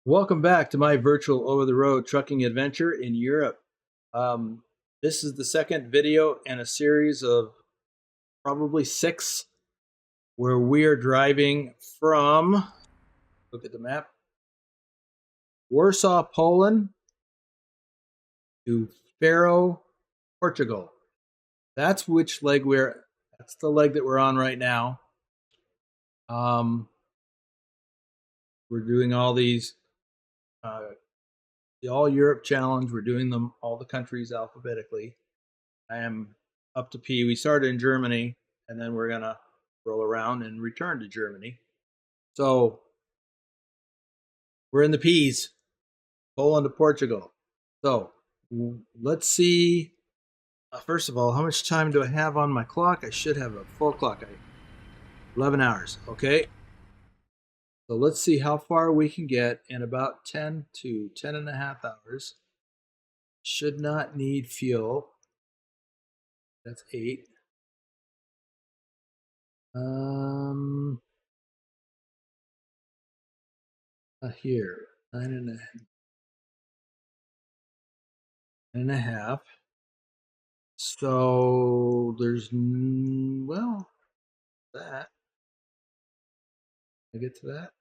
Welcome back to my virtual over-the-road trucking adventure in Europe. This is the second video in a series of probably 6 where we are driving from, look at the map, Warsaw, Poland to Faro, Portugal. That's the leg that we're on right now. We're doing all these the All-Europe challenge. We're doing them all the countries alphabetically. I am up to P. We started in Germany, and then we're gonna roll around and return to Germany. So we're in the P's, Poland to Portugal. So let's see. First of all, how much time do I have on my clock? I should have a full clock. 11 hours. Okay. So let's see how far we can get in about 10 to 10 and a half hours. Should not need fuel. That's 8. Here, 9 and a half. So there's, well, that. I get to that?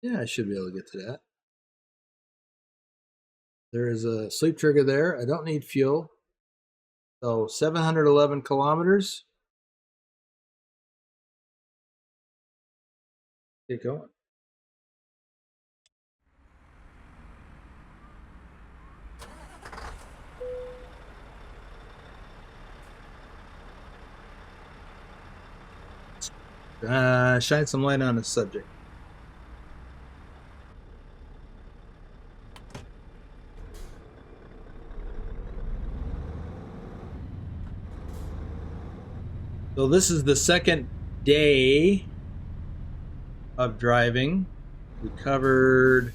Yeah, I should be able to get to that. There is a sleep trigger there. I don't need fuel. So 711 kilometers. Get going. Shine some light on the subject. So this is the second day of driving. We covered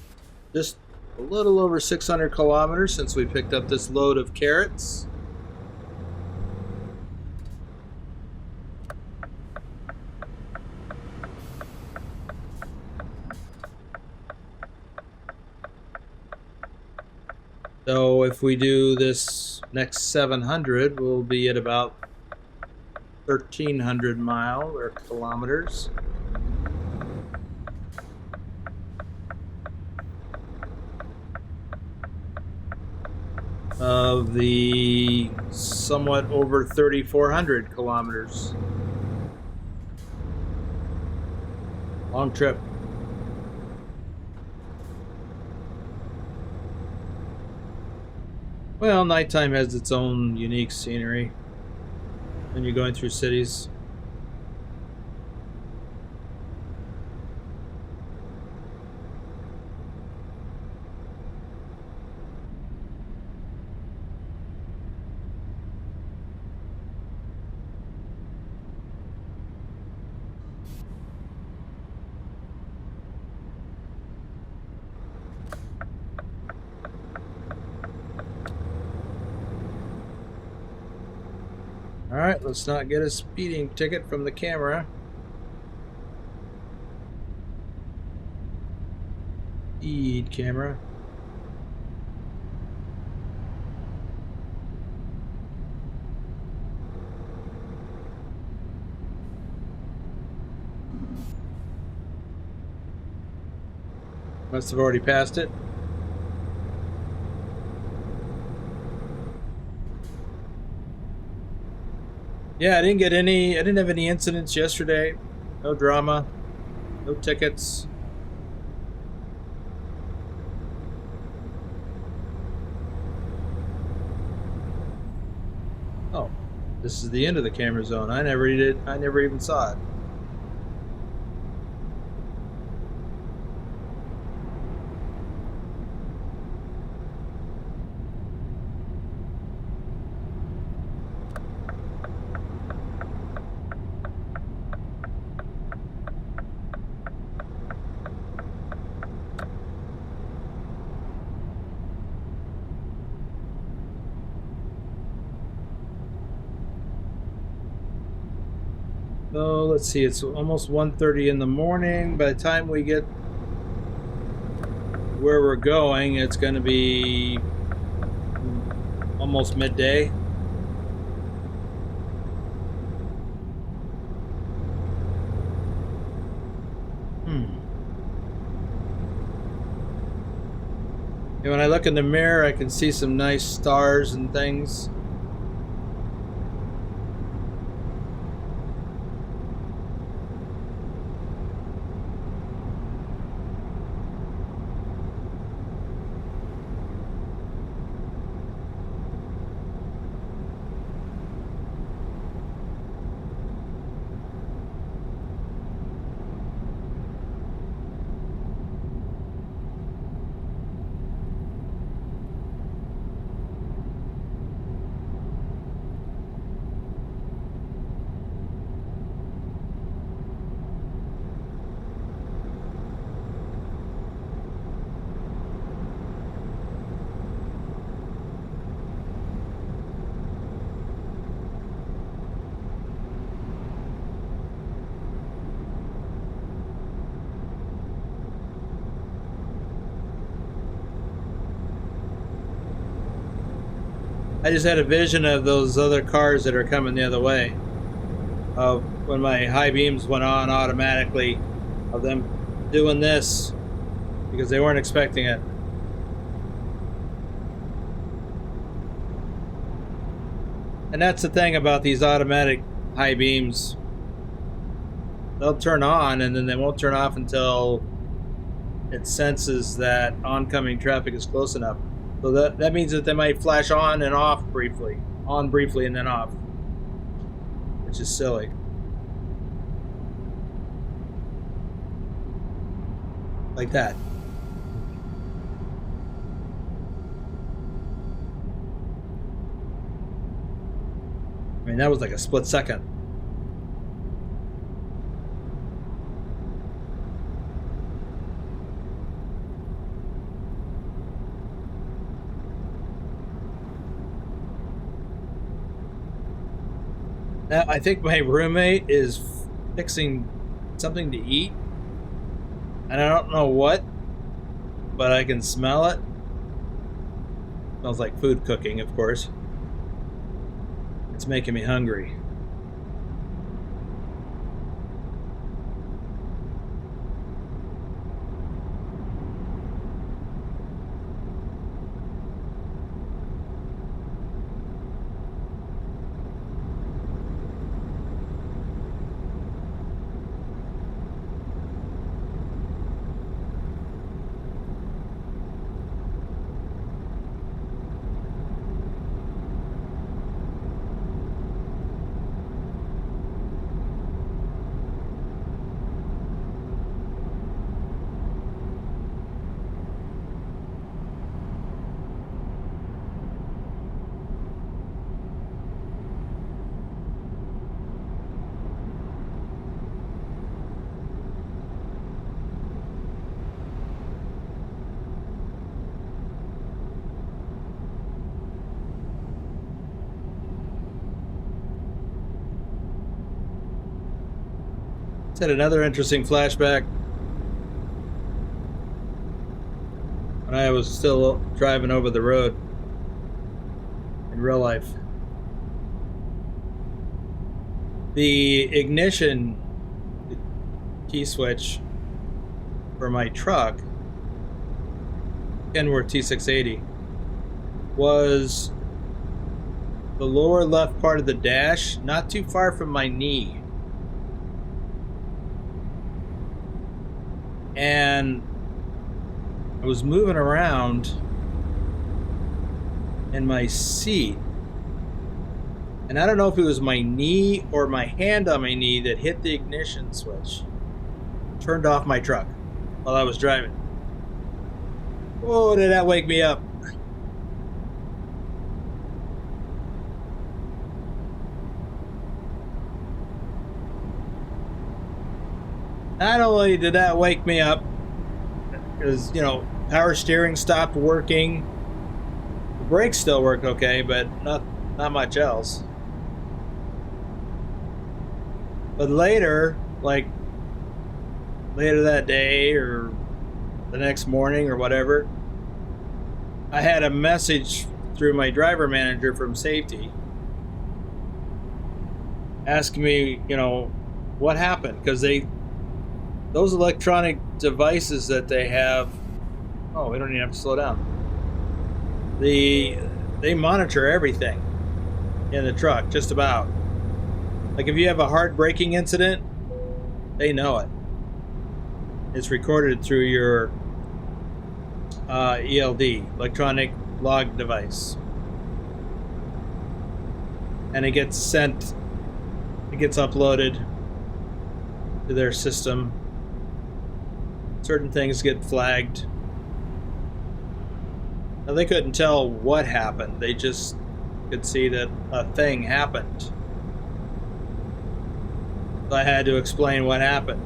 just a little over 600 kilometers since we picked up this load of carrots. So if we do this next 700, we'll be at about 1,300 miles or kilometers. Of the somewhat over 3,400 kilometers. Long trip. Well, nighttime has its own unique scenery when you're going through cities. All right, let's not get a speeding ticket from the camera. Speed camera. Must have already passed it. Yeah, I didn't have any incidents yesterday. No drama, no tickets. Oh, this is the end of the camera zone. I never even saw it. So let's see, it's almost 1:30 in the morning. By the time we get where we're going, it's going to be almost midday. And when I look in the mirror, I can see some nice stars and things. I just had a vision of those other cars that are coming the other way. Of when my high beams went on automatically, of them doing this because they weren't expecting it. And that's the thing about these automatic high beams. They'll turn on and then they won't turn off until it senses that oncoming traffic is close enough. So that means that they might flash on and off briefly. On briefly and then off. Which is silly. Like that. I mean, that was like a split second. Now, I think my roommate is fixing something to eat. And I don't know what, but I can smell it. Smells like food cooking, of course. It's making me hungry. Had another interesting flashback when I was still driving over the road in real life. The ignition key switch for my truck, Kenworth T680, was the lower left part of the dash, not too far from my knee. And I was moving around in my seat, and I don't know if it was my knee or my hand on my knee that hit the ignition switch, turned off my truck while I was driving. Whoa, did that wake me up? Not only did that wake me up, because, you know, power steering stopped working. The brakes still worked okay, but not much else. But later, like later that day or the next morning or whatever, I had a message through my driver manager from safety asking me, you know, what happened, because those electronic devices that they have, oh, we don't even have to slow down. They monitor everything in the truck, just about. Like if you have a hard braking incident, they know it. It's recorded through your ELD, electronic log device, and it gets sent. It gets uploaded to their system. Certain things get flagged. Now, they couldn't tell what happened. They just could see that a thing happened. So I had to explain what happened.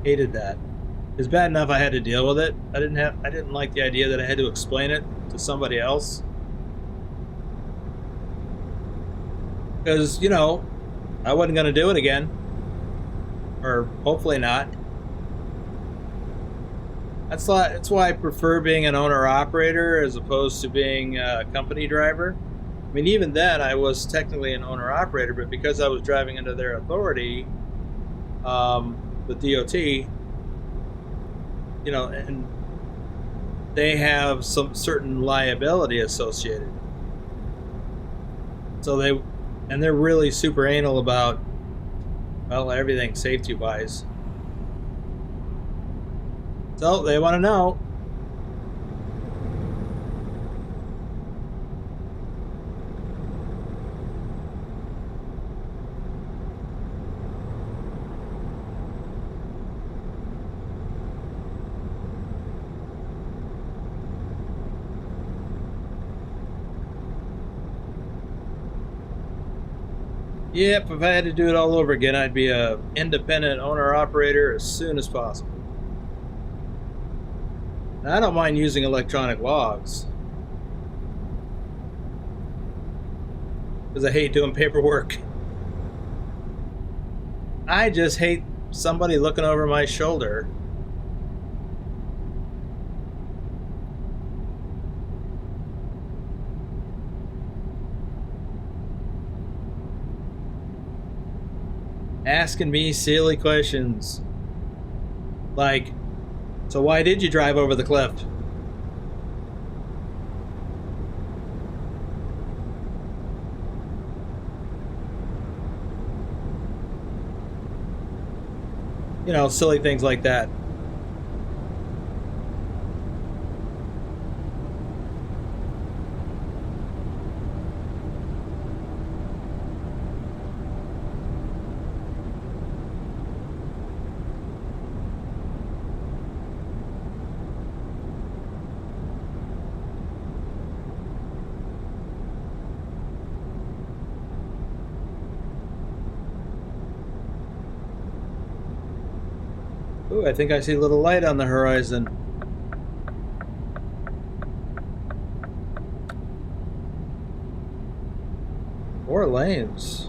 Hated that. It's bad enough I had to deal with it. I didn't like the idea that I had to explain it to somebody else. Because, you know, I wasn't going to do it again. Or hopefully not. That's why I prefer being an owner-operator as opposed to being a company driver. I mean, even then, I was technically an owner-operator, but because I was driving under their authority, the DOT, you know, and they have some certain liability associated. So they're really super anal about, well, everything safety-wise. So they want to know. Yep, if I had to do it all over again, I'd be a independent owner-operator as soon as possible. Now, I don't mind using electronic logs, because I hate doing paperwork. I just hate somebody looking over my shoulder. Asking me silly questions. Like, so why did you drive over the cliff? You know, silly things like that. Ooh, I think I see a little light on the horizon. Four lanes.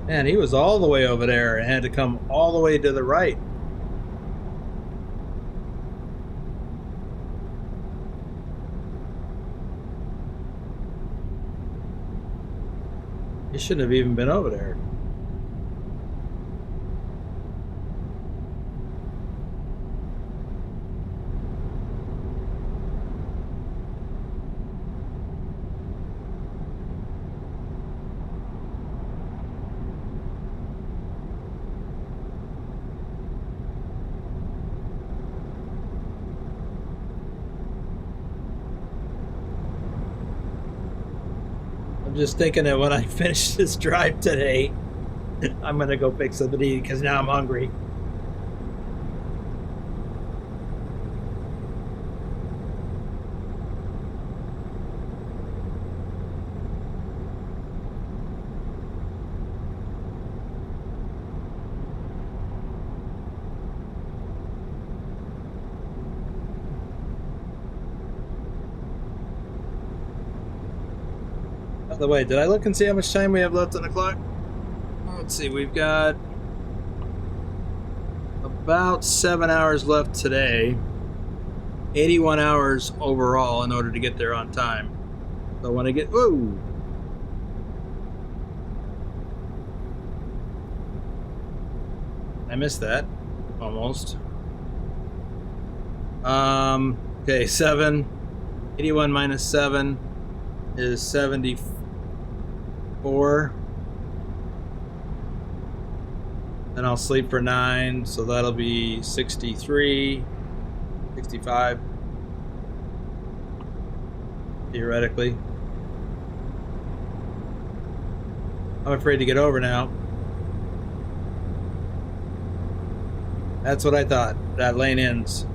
Man, he was all the way over there and had to come all the way to the right. He shouldn't have even been over there. I'm just thinking that when I finish this drive today, I'm gonna go fix something to eat because now I'm hungry. the way, did I look and see how much time we have left on the clock? Let's see, we've got about 7 hours left today. 81 hours overall in order to get there on time. So when I get, whoa! I missed that, almost. Okay, 81 minus 7 is 74. Then I'll sleep for 9, so that'll be 63, 65, theoretically. I'm afraid to get over now. That's what I thought. That lane ends.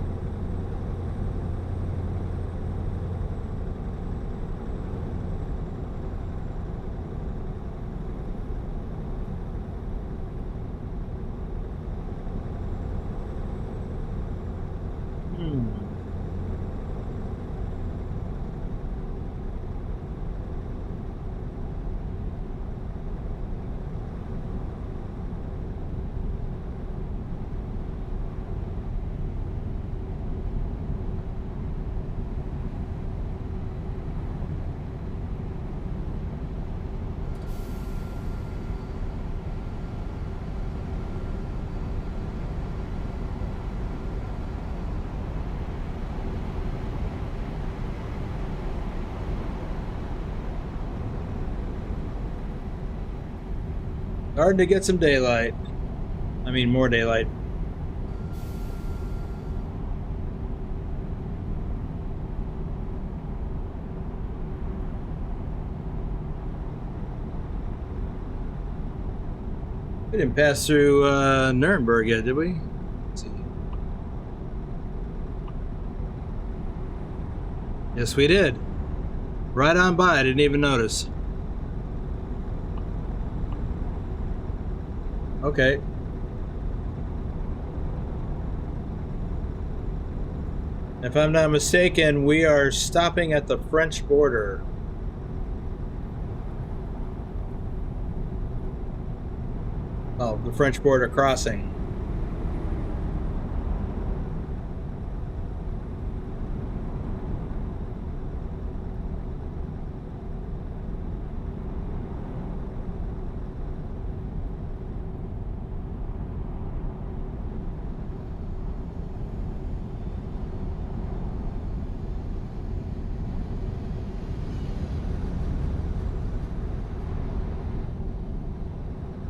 Hard to get some daylight. I mean, more daylight. We didn't pass through Nuremberg yet, did we? Let's see. Yes, we did. Right on by. I didn't even notice. Okay. If I'm not mistaken, we are stopping at the French border. Oh, the French border crossing.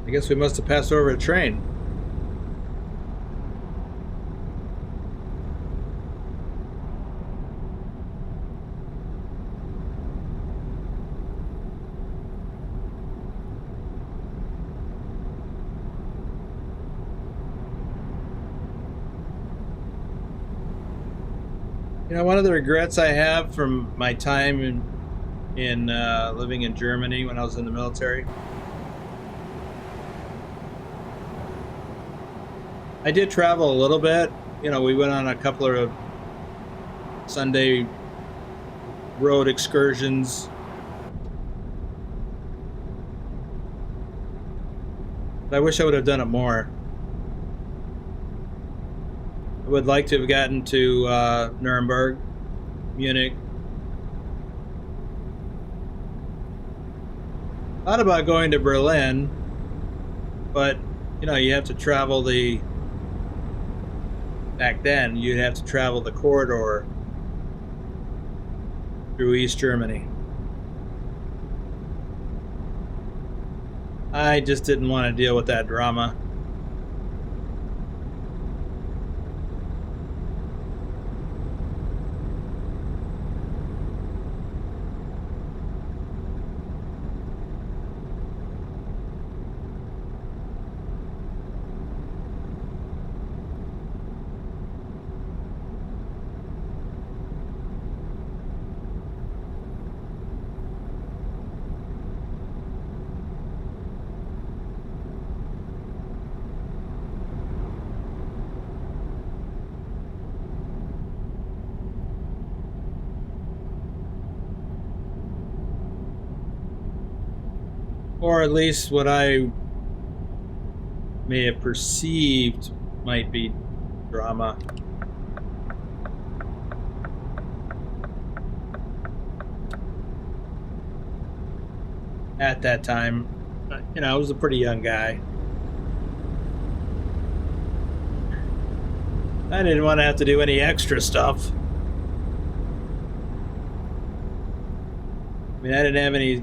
I guess we must have passed over a train. You know, one of the regrets I have from my time in living in Germany when I was in the military, I did travel a little bit. You know, we went on a couple of Sunday road excursions. But I wish I would have done it more. I would like to have gotten to Nuremberg, Munich. Thought about going to Berlin, but you know, you have to travel back then, you'd have to travel the corridor through East Germany. I just didn't want to deal with that drama. or at least what I may have perceived might be drama. At that time, you know, I was a pretty young guy. I didn't want to have to do any extra stuff. I mean, I didn't have any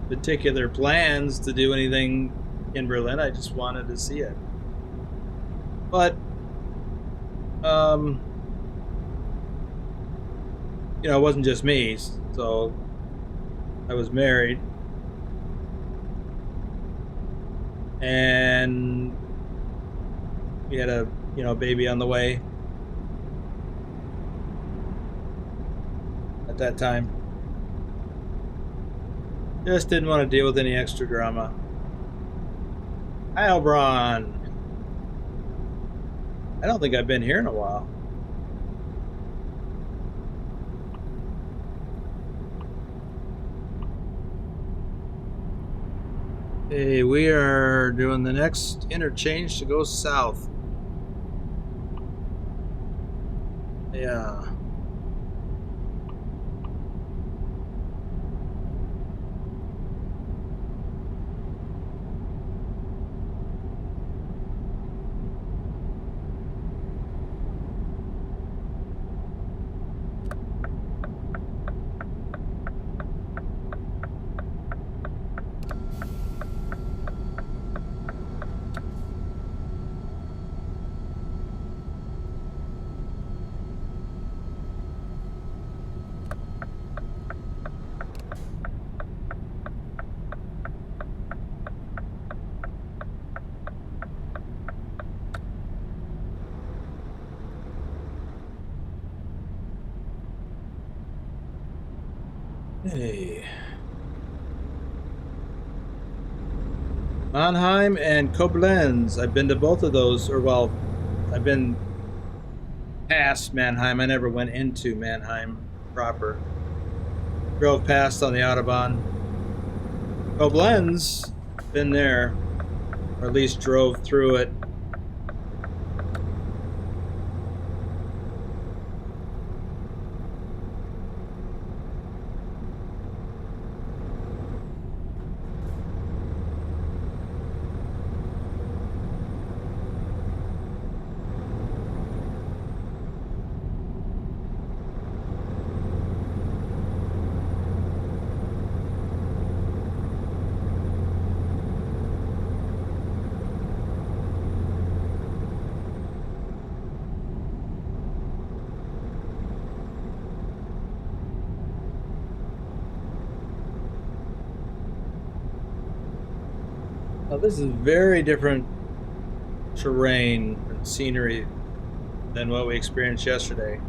particular plans to do anything in Berlin. I just wanted to see it. But, you know, it wasn't just me. So I was married. And we had a, you know, baby on the way at that time. Just didn't want to deal with any extra drama. Hi, Elbron. I don't think I've been here in a while. Hey, we are doing the next interchange to go south. Yeah. Hey. Mannheim and Koblenz. I've been to both of those, or well, I've been past Mannheim. I never went into Mannheim proper. Drove past on the Autobahn. Koblenz, been there, or at least drove through it. Now, this is very different terrain and scenery than what we experienced yesterday.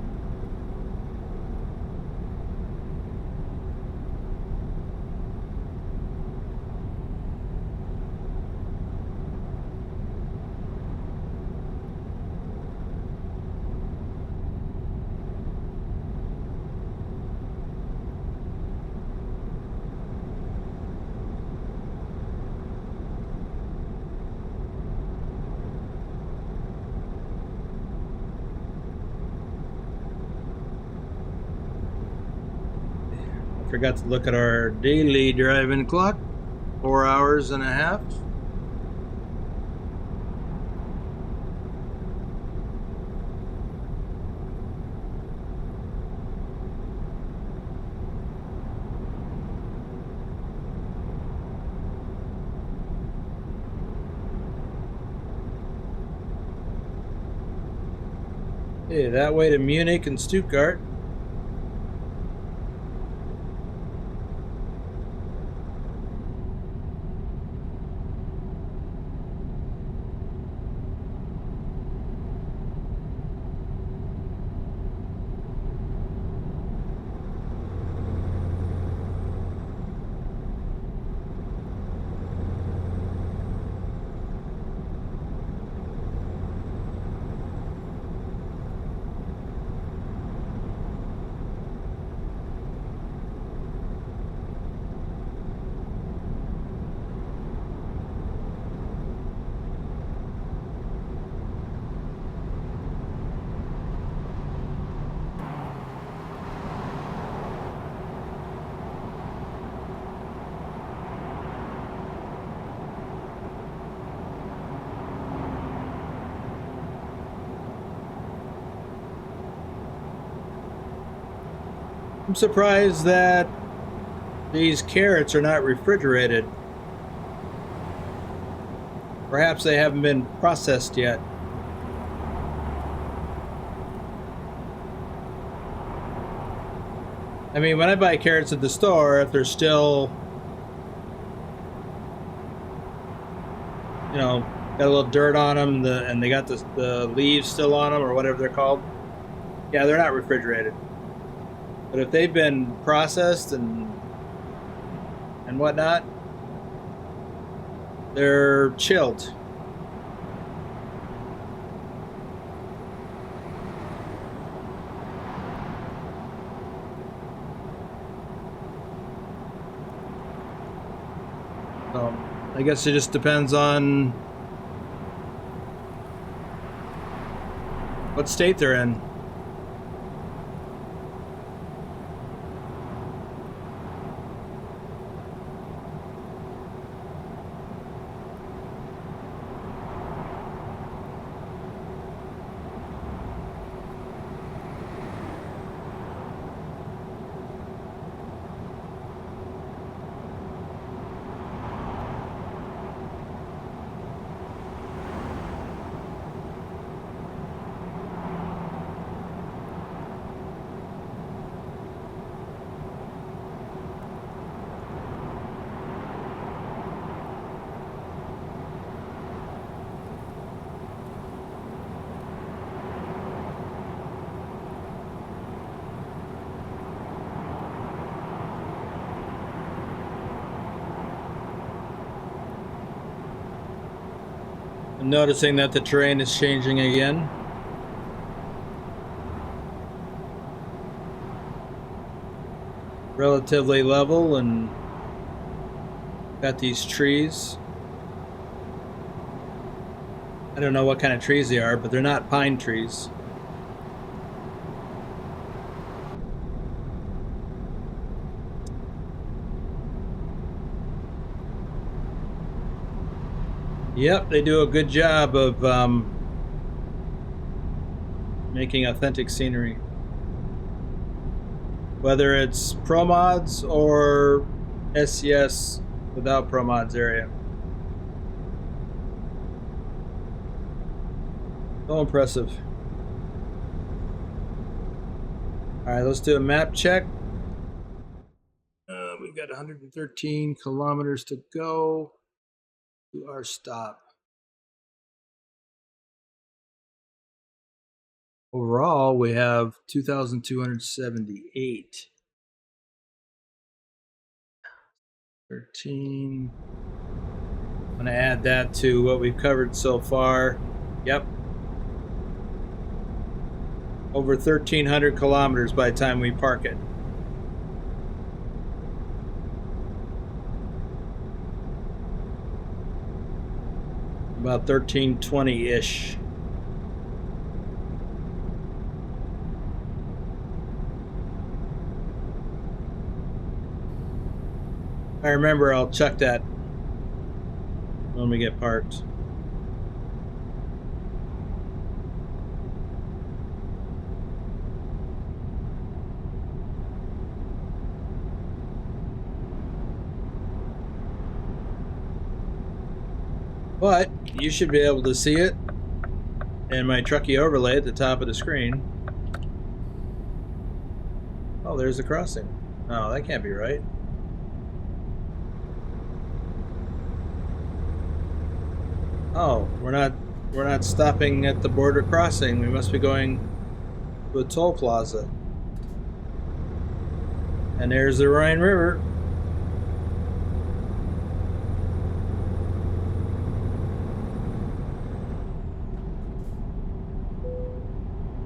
Forgot to look at our daily driving clock. 4 hours and a half. Hey, that way to Munich and Stuttgart. I'm surprised that these carrots are not refrigerated. Perhaps they haven't been processed yet. I mean, when I buy carrots at the store, if they're still, you know, got a little dirt on them, and they got the leaves still on them, or whatever they're called, yeah, they're not refrigerated. But if they've been processed and whatnot, they're chilled. So I guess it just depends on what state they're in. I'm noticing that the terrain is changing again. Relatively level, and got these trees. I don't know what kind of trees they are, but they're not pine trees. Yep, they do a good job of making authentic scenery. Whether it's ProMods or SCS without ProMods area. So impressive. Alright, let's do a map check. We've got 113 kilometers to go to our stop. Overall, we have 2,278. 13. I'm going to add that to what we've covered so far. Yep. Over 1,300 kilometers by the time we park it. About 1,320-ish. I remember I'll check that when we get parked. But you should be able to see it in my Trucky overlay at the top of the screen. Oh, there's the crossing. Oh, that can't be right. Oh, we're not stopping at the border crossing. We must be going to a toll plaza. And there's the Rhine River.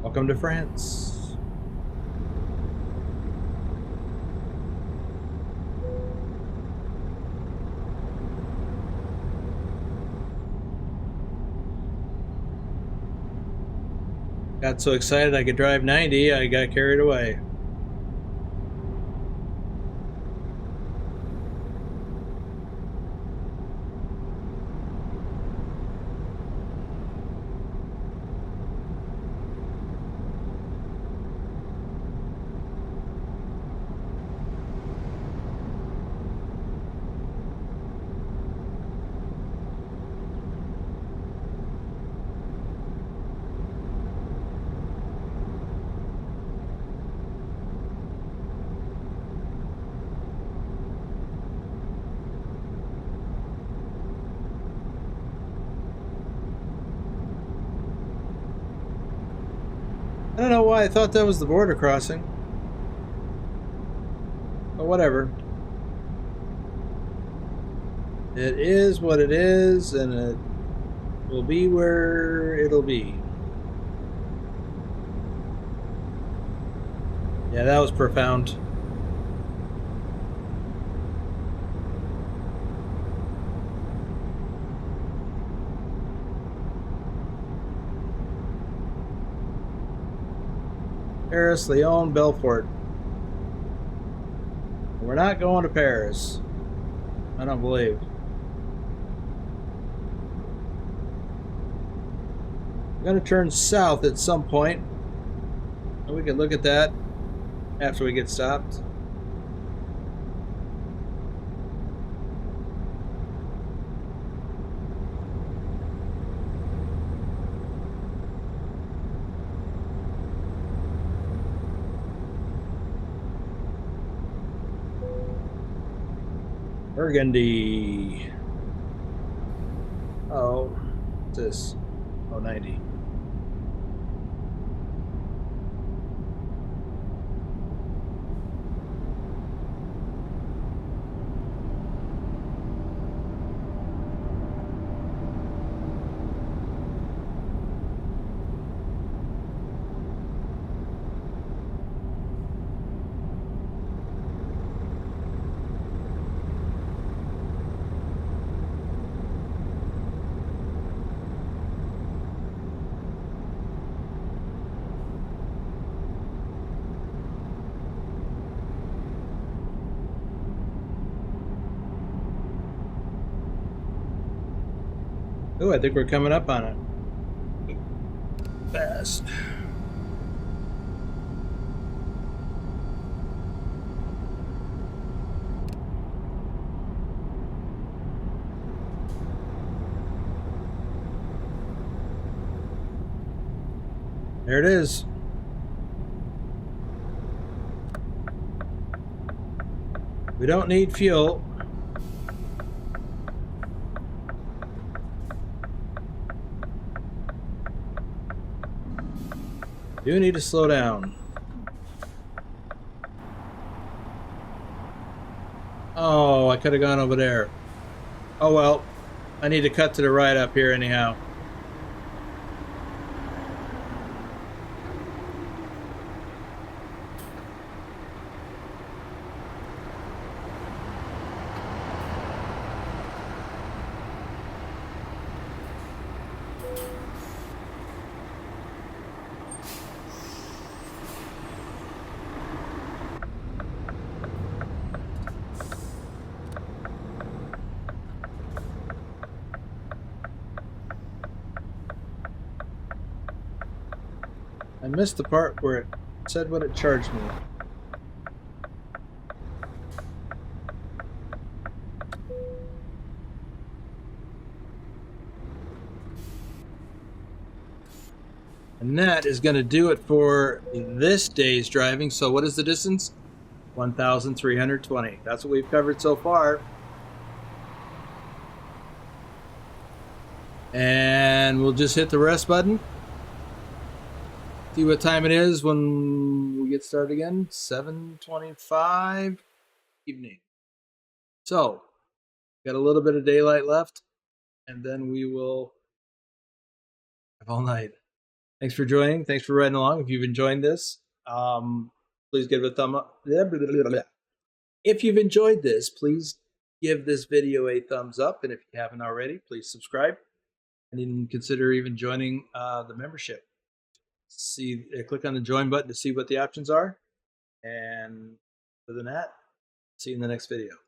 Welcome to France. Got so excited I could drive 90, I got carried away. I don't know why I thought that was the border crossing. But whatever. It is what it is, and it will be where it'll be. Yeah, that was profound. Paris, Lyon, Belfort. We're not going to Paris. I don't believe. I'm going to turn south at some point. And we can look at that after we get stopped. Burgundy. Oh, what's this? Oh, 90. Oh, I think we're coming up on it. Fast. There it is. We don't need fuel. Do need to slow down. Oh, I could have gone over there. Oh well, I need to cut to the right up here anyhow. I missed the part where it said what it charged me. And that is going to do it for this day's driving. So what is the distance? 1,320. That's what we've covered so far. And we'll just hit the rest button. See what time it is when we get started again. 7:25 evening. So, got a little bit of daylight left, and then we will have all night. Thanks for joining. Thanks for riding along. If you've enjoyed this, please give it a thumb up. If you've enjoyed this, please give this video a thumbs up. And if you haven't already, please subscribe. And even consider even joining the membership. Click on the join button to see what the options are. And other than that, see you in the next video.